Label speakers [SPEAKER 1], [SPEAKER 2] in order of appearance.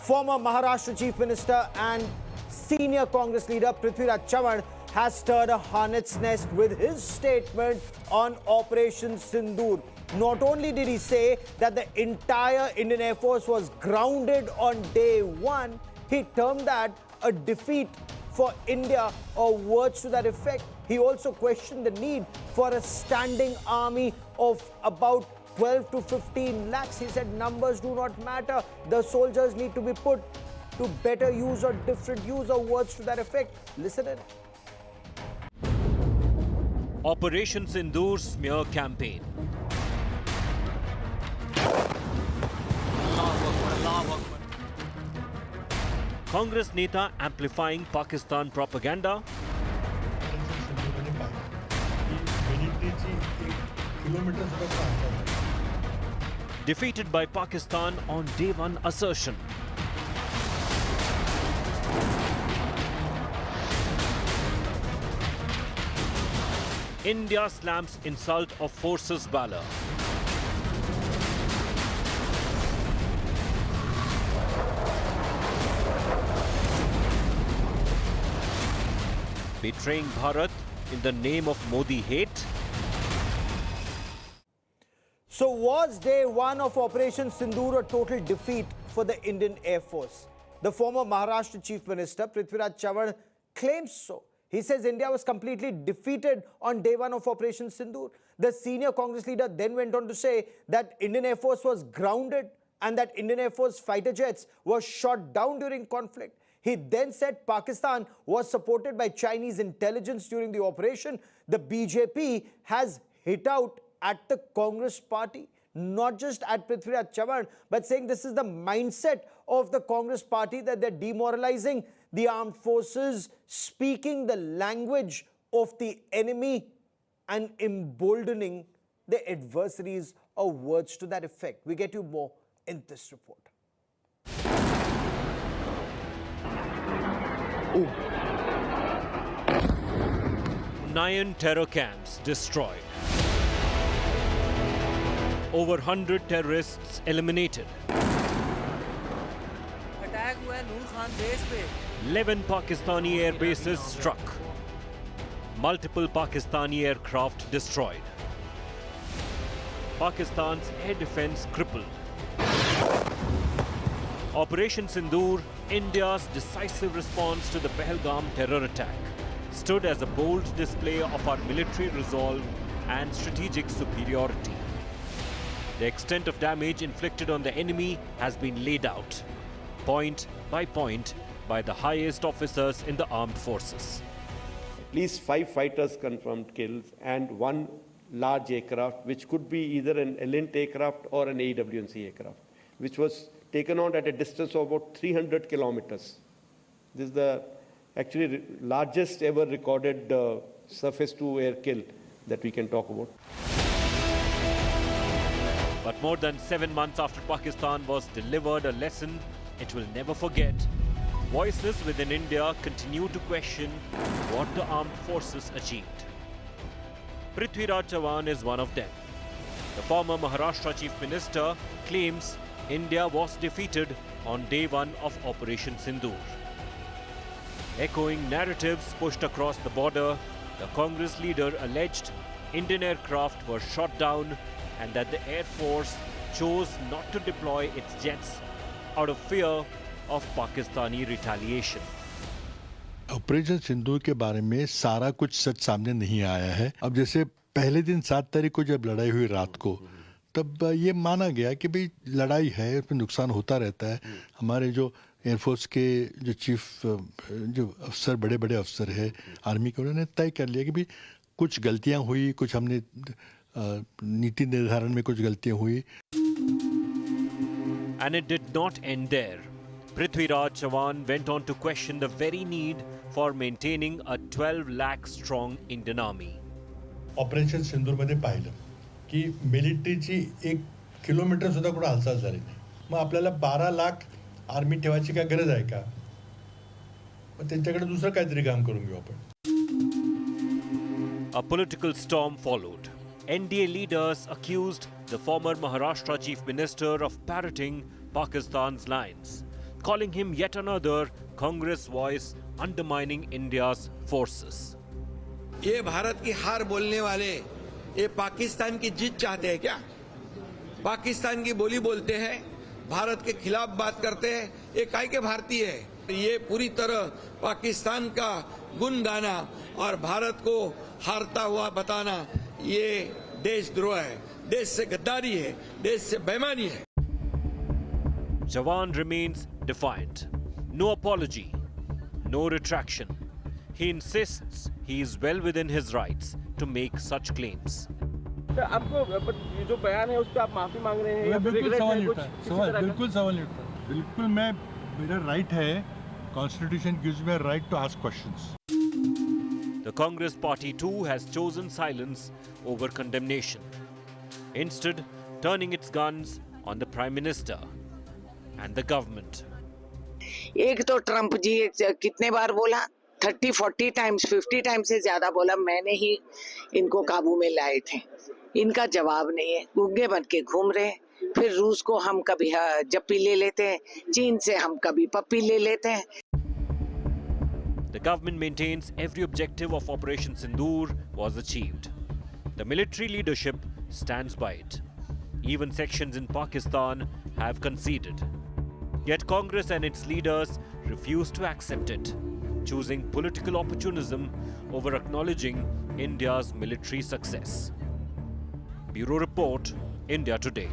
[SPEAKER 1] Former Maharashtra Chief Minister and senior Congress leader Prithviraj Chavan has stirred a hornet's nest with his statement on Operation Sindoor. Not only did he say that the entire Indian Air Force was grounded on day one, he termed that a defeat for India or words to that effect. He also questioned the need for a standing army of about 12 to 15 lakhs. He said numbers do not matter. The soldiers need to be put to better use or different use or words to that effect. Listen in.
[SPEAKER 2] Operation Sindoor smear campaign. Congress Neta amplifying Pakistan propaganda. Defeated by Pakistan on day one assertion. India slams insult of forces valor. Betraying Bharat in the name of Modi hate.
[SPEAKER 1] So was day one of Operation Sindoor a total defeat for the Indian Air Force? The former Maharashtra Chief Minister Prithviraj Chavan claims so. He says India was completely defeated on day one of Operation Sindoor. The senior Congress leader then went on to say that Indian Air Force was grounded and that Indian Air Force fighter jets were shot down during conflict. He then said Pakistan was supported by Chinese intelligence during the operation. The BJP has hit out at the Congress party, not just at Prithviraj Chavan, but saying this is the mindset of the Congress party, that they're demoralizing the armed forces, speaking the language of the enemy and emboldening the adversaries, or words to that effect. We get you more in this report.
[SPEAKER 2] Ooh. 9 terror camps destroyed. Over 100 terrorists eliminated.
[SPEAKER 3] Attack हुआ है नूर Khan base पे.
[SPEAKER 2] 11 Pakistani air bases struck. Multiple Pakistani aircraft destroyed. Pakistan's air defense crippled. Operation Sindoor, India's decisive response to the Pahalgam terror attack, stood as a bold display of our military resolve and strategic superiority. The extent of damage inflicted on the enemy has been laid out, point by point, by the highest officers in the armed forces.
[SPEAKER 4] At least 5 fighters confirmed kills and 1 large aircraft, which could be either an Elint aircraft or an AWNC aircraft, which was taken out at a distance of about 300 kilometers. This is the actually largest ever recorded surface-to-air kill that we can talk about.
[SPEAKER 2] But more than 7 months after Pakistan was delivered a lesson it will never forget, voices within India continue to question what the armed forces achieved. Prithviraj Chavan is one of them. The former Maharashtra Chief Minister claims India was defeated on day one of Operation Sindoor. Echoing narratives pushed across the border, the Congress leader alleged Indian aircraft were shot down and that the Air Force chose not to deploy its jets out of fear of Pakistani retaliation.
[SPEAKER 5] Operation Sindoor के बारे में सारा कुछ सच सामने नहीं आया है. अब जैसे पहले दिन 7 तारीख को जब लड़ाई हुई रात को, तब ये माना गया कि भाई लड़ाई है, उसमें नुकसान होता रहता है. हमारे जो एयरफोर्स के जो चीफ जो अफसर, बड़े बड़े अफसर है आर्मी के, उन्होंने तय कर लिया कि भाई कुछ गलतियां हुई, कुछ हमने नीति निर्धारण में कुछ गलतियां हुई.
[SPEAKER 2] And it did not end there. Prithviraj Chavan went on to question the very need for maintaining a 12 lakh strong Indian army.
[SPEAKER 6] Operation सिंदूरमध्ये पाहिलं की मिलिटरीची 1 किलोमीटर सुद्धा कुठे हालचाल झाली नाही. मग आपल्याला 12 लाख आर्मी ठेवायची काय गरज आहे का? मग त्यांच्याकडे दुसरं काहीतरी काम करून घेऊ आपण.
[SPEAKER 2] A political storm followed. NDA leaders accused the former Maharashtra Chief Minister of parroting Pakistan's lines. calling him yet another Congress voice undermining India's forces.
[SPEAKER 7] ये भारत की हार बोलने वाले ये पाकिस्तान की जीत चाहते हैं क्या? पाकिस्तान की बोली बोलते हैं, भारत के खिलाफ बात करते हैं, ये काहे के भारतीय है? ये पूरी तरह पाकिस्तान का गुण गाना और भारत को हारता हुआ बताना ये देशद्रोह है, देश से गद्दारी है, देश से बेईमानी है.
[SPEAKER 2] Jawan remains defiant. No apology, no retraction. He insists he is well within his rights to make such claims.
[SPEAKER 8] आपको ये जो बयान है उस पर आप माफी मांग रहे हैं?
[SPEAKER 6] बिल्कुल सवाल नहीं उठा, बिल्कुल सवाल नहीं उठा. बिल्कुल मेरा राइट है. Constitution gives me a right to ask questions.
[SPEAKER 2] The Congress party too has chosen silence over condemnation, instead turning its guns on the Prime Minister and the government.
[SPEAKER 9] एक तो ट्रंप जी कितने बार बोला, 30-40 टाइम्स 50 टाइम्स से ज्यादा बोला, मैंने ही इनको काबू में लाए थे. इनका जवाब नहीं है, गुंगे बन के घूम रहे. फिर रूस को हम कभी जप्पी ले लेते हैं, चीन से हम कभी पप्पी ले लेते हैं.
[SPEAKER 2] The government maintains every objective of Operation Sindoor was achieved. The military leadership stands by it. Even sections in Pakistan have conceded. Yet Congress and its leaders refuse to accept it, choosing political opportunism over acknowledging India's military success. Bureau Report, India Today.